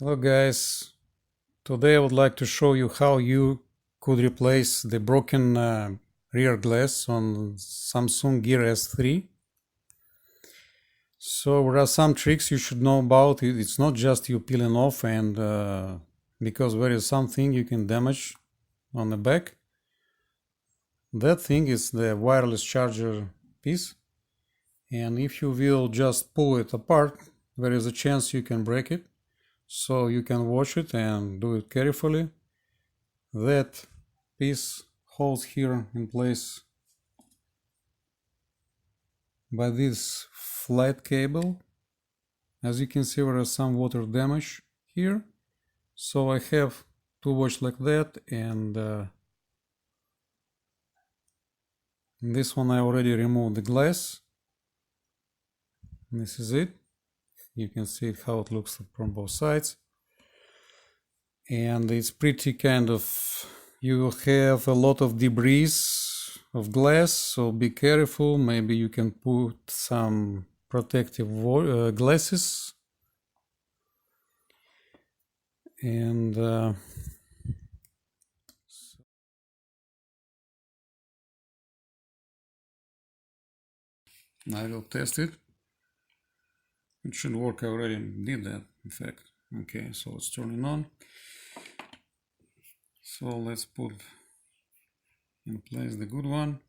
Hello guys, today I would like to show you how you could replace the broken rear glass on Samsung Gear S3. So there are some tricks you should know about. It's not just you peeling off and because there is something you can damage on the back. That thing is the wireless charger piece, and if you will just pull it apart, there is a chance you can break it. So you can watch it and do it carefully. That piece holds here in place by this flat cable. As you can see, there is some water damage here, so I have to watch like that, and this one I already removed the glass. This is it. You can see how it looks from both sides, and it's pretty kind of, you have a lot of debris of glass, so be careful. Maybe you can put some protective glasses, and I will test it. It should work. I already did that, in fact. Okay, so it's turning on. So let's put in place the good one.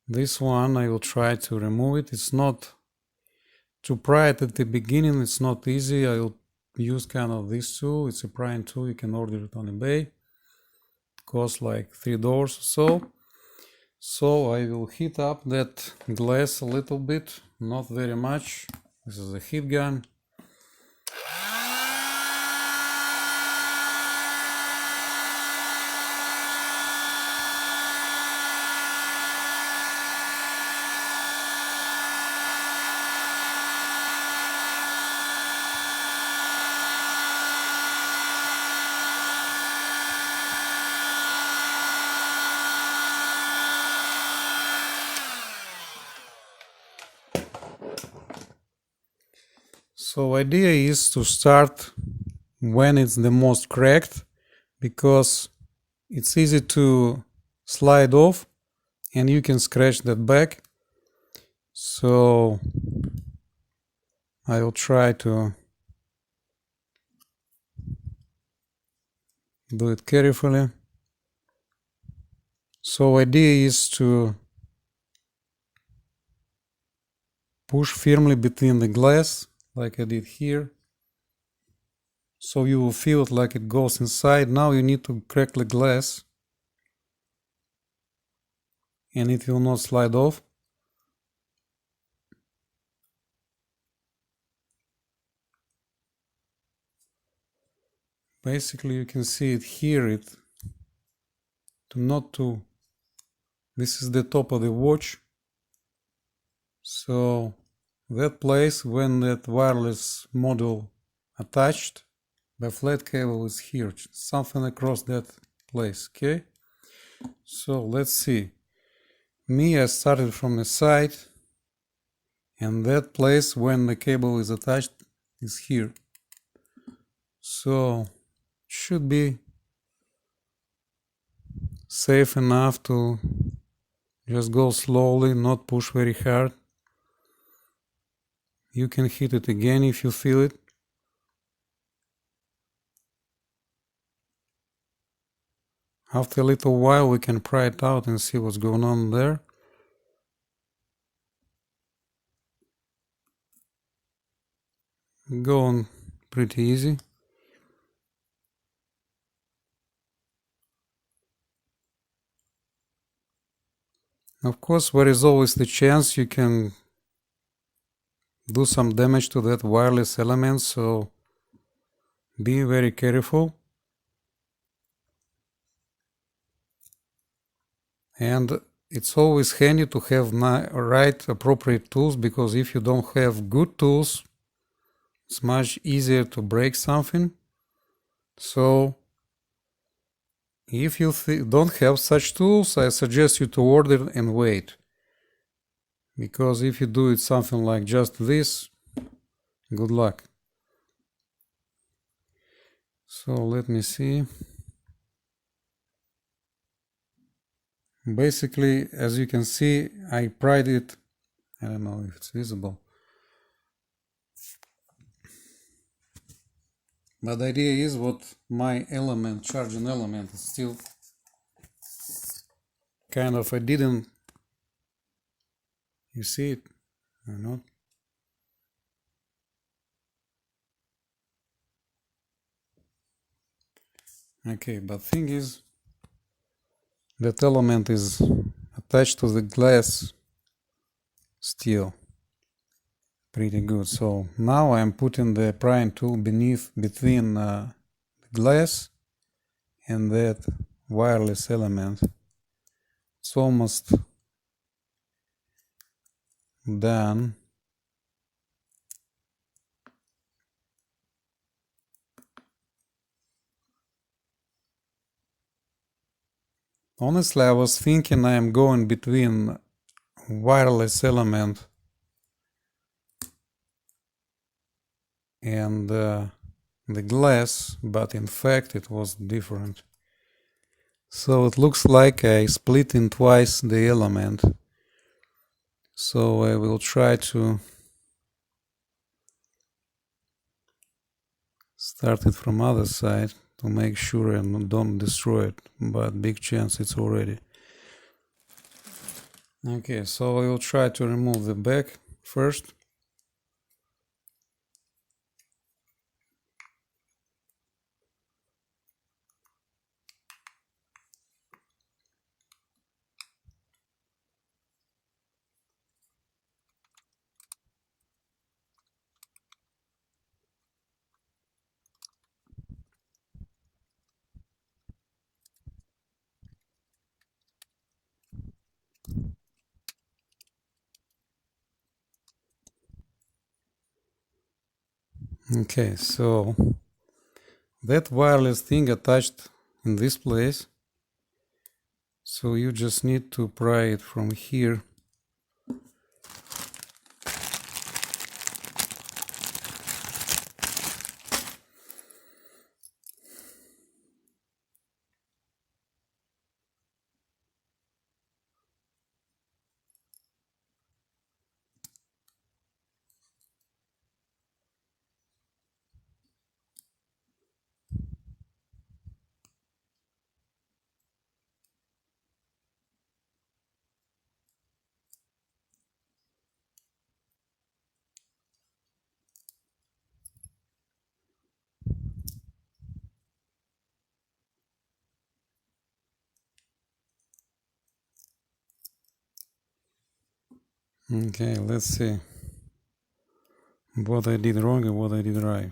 This one I will try to remove it. It's not, to pry it at the beginning, it's not easy. I will use kind of this tool. It's a prying tool. You can order it on eBay. It costs like $3 or so. So I will heat up that glass a little bit, not very much. This is a heat gun. So idea is to start when it's the most cracked, because it's easy to slide off and you can scratch that back. So I will try to do it carefully. So idea is to push firmly between the glass, like I did here. So you will feel it like it goes inside. Now you need to crack the glass and it will not slide off. Basically you can see it here, this is the top of the watch. So that place when that wireless module attached, the flat cable is here, something across that place, okay? So let's see. I started from the side, and that place when the cable is attached is here. So it should be safe enough to just go slowly, not push very hard. You can hit it again if you feel it. After a little while we can pry it out and see what's going on there. Going pretty easy. Of course, there is always the chance you can do some damage to that wireless element, so be very careful. And it's always handy to have right appropriate tools, because if you don't have good tools, it's much easier to break something. So if you don't have such tools, I suggest you to order and wait. Because if you do it something like just this, good luck. So let me see. Basically, as you can see, I pried it. I don't know if it's visible. But the idea is what my element, charging element, is still kind of, I didn't, you see it or not? Okay, but thing is, that element is attached to the glass still pretty good. So now I'm putting the prying tool between the glass and that wireless element. It's almost done. Honestly, I was thinking I am going between wireless element and the glass, but in fact it was different. So it looks like I split in twice the element. So I will try to start it from other side to make sure I don't destroy it, but big chance it's already. Okay, so I will try to remove the back first. Okay, so that wireless thing attached in this place, so you just need to pry it from here. Okay, let's see what I did wrong and what I did right.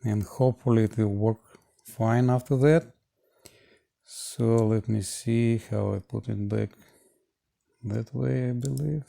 And hopefully it will work fine after that. So let me see how I put it back that way, I believe.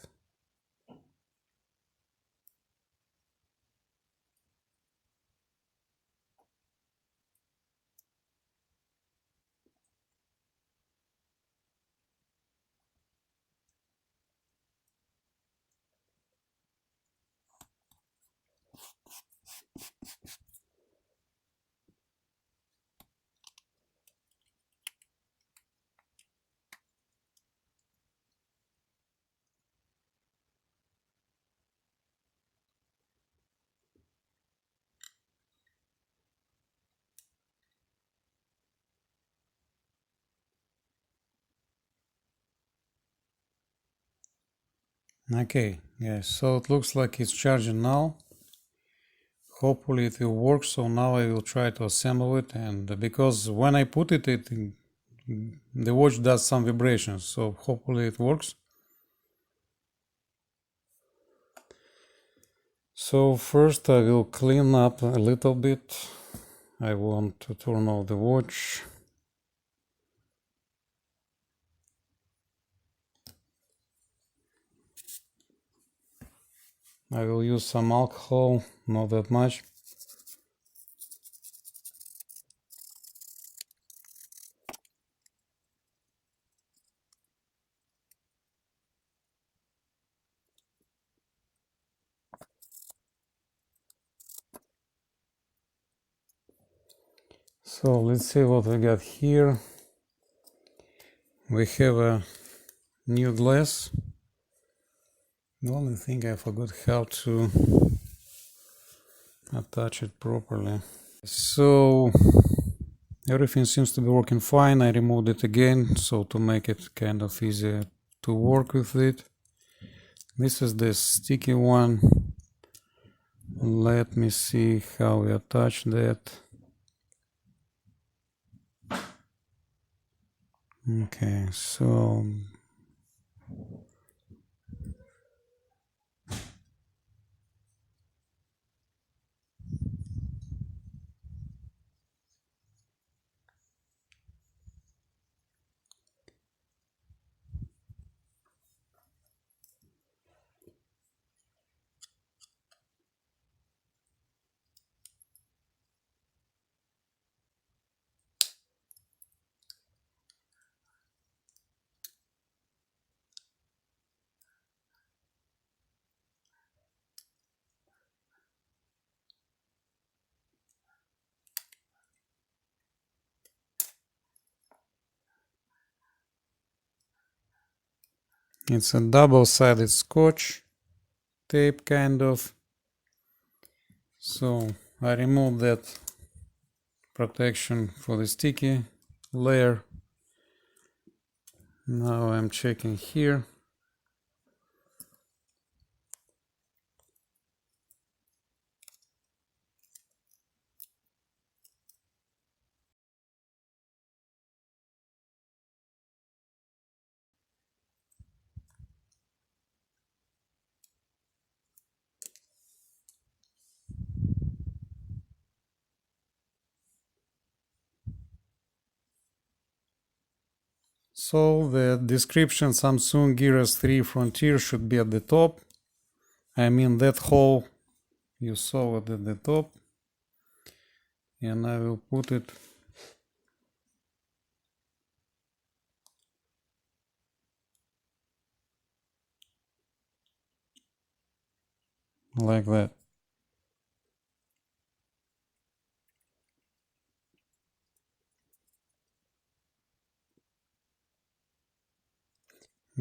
Okay, yeah, so it looks like it's charging now. Hopefully it will work. So now I will try to assemble it, and because when I put it, the watch does some vibrations, so hopefully it works. So first I will clean up a little bit. I want to turn off the watch. I will use some alcohol, not that much. So let's see what we got here. We have a new glass. The only thing I forgot how to attach it properly. So everything seems to be working fine. I removed it again, so to make it kind of easier to work with it. This is the sticky one. Let me see how we attach that. Okay, so it's a double-sided scotch tape kind of. So I removed that protection for the sticky layer. Now I'm checking here. So the description Samsung Gear S3 Frontier should be at the top. I mean that hole you saw it at the top. And I will put it like that.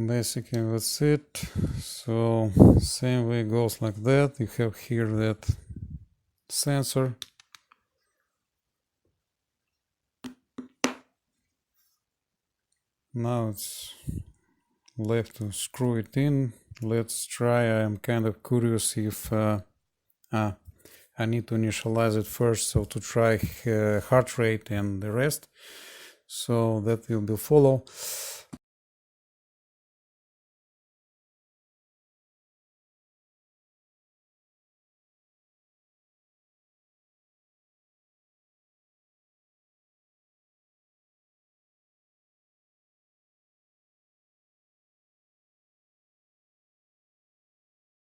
basically that's it. So same way goes like that. You have here that sensor. Now it's left to screw it in. Let's try. I'm kind of curious if I need to initialize it first, so to try heart rate and the rest. So that will be follow.